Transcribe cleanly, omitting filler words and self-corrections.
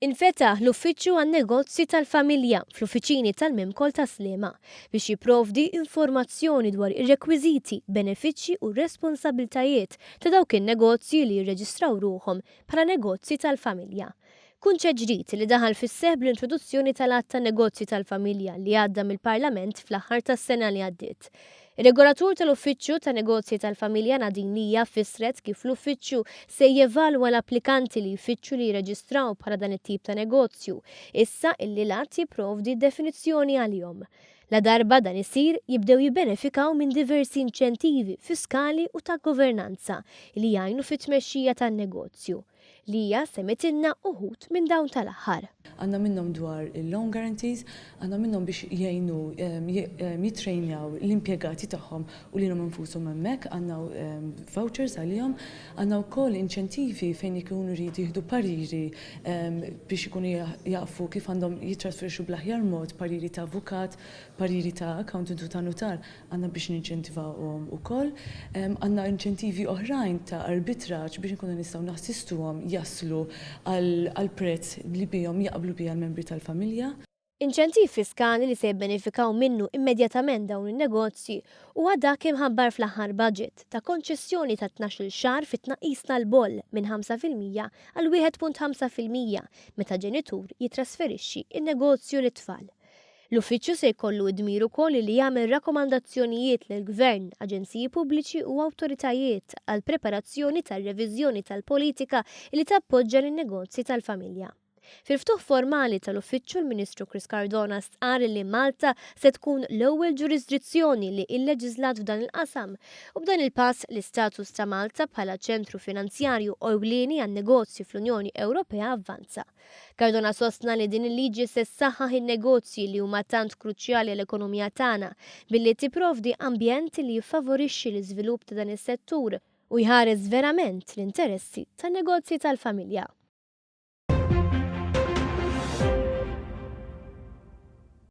Infetaħ l-Uffiċċju għan-Negozji tal-Familja fl-Uffiċini tal-Mimkol ta' Sliema biex jipprovdi informazzjoni dwar ir-rekwiżiti, benefiċċji u responsabiltajiet ta' dawk in-negozji li jirreġistraw ruhom bħala negozji tal-familja. Kunċett ġdid li daħal fis-seħħ bl-introduzzjoni tal-Att tan-Negozji tal-Familja li għadda mill-Parlament fl-aħħar tas-sena li għaddiet. Ir-regolatur tal-Uffiċċju tan-Negozji tal-Familja Nadine Lija fissret kif l-uffiċċju se jevalwa l-applikanti li jfittxu li jirreġistraw bħala dan it-tip ta' negozju, issa illi l-att jipprovdi definizzjoni għalihom. La darba dan isir jibdew jibbenefikaw minn diversi inċentivi fiskali u ta' governanza li jgħinu fit-tmexxija tan-negozju. Lija semitilna uħud minn dawn tal-aħħar. Għanna minnom dwar il-loan guarantees, għanna minnom biex jgħinu jitrejnjaw l-impiegati tagħhom u li n-om nfusom hemmhekk, għanna vouchers għalihom, għanna wkoll inċentivi fejn ikunu rridu jieħdu pariri biex ikunu jaqfu kif għandhom jitrasferixxu bl-aħjar mod, pariri ta' avukat, pariri ta' accountant u ta' notar, għanna biex ninċentivawhom ukoll. Għanna inċentivi oħrajn ta' arbitraġġ biex nkunu nistgħu nassistuhom jaslu għal prezz li bihom jaqblu bija l-membri tal-familja. Inċentiv fiskali li se jibbenefikaw minnu immedjatament dawn in-negozji huwa dak imħabbar fl-aħħar budget ta' konċessjoni ta' 12 xahar fit-tnaqqis tal-boll minn 5% għal 1.5% meta ġenitur jitrasferixxi in-negozju lit-tfal. L-uffiċċju se jkollu d-dmir ukoll li jagħmel rakkomandazzjonijiet lill-Gvern, aġenziji pubbliċi u awtoritajiet għal preparazzjoni tar-reviżjoni tal-politika li tappoġġja lin-negozji tal-familja. Fil-ftuħ formali tal-uffiċċju l-Ministru Chris Cardona stqar li Malta se tkun l-ewwel ġurisdizzjoni li illeġislat f'dan il-qasam u b'dan il-pass l-istatus ta' Malta bħala ċentru finanzjarju ewlieni għan-negozji fl-Unjoni Ewropea avvanza. Cardona sostna li din il-liġi se ssaħħaħ in-negozji li huma tant kruċjali għall-ekonomija tagħna billi tipprovdi ambjent li jiffavorixxi l-iżvilupp ta' dan is-settur u jħares verament l-interessi tan-negozji tal-familja.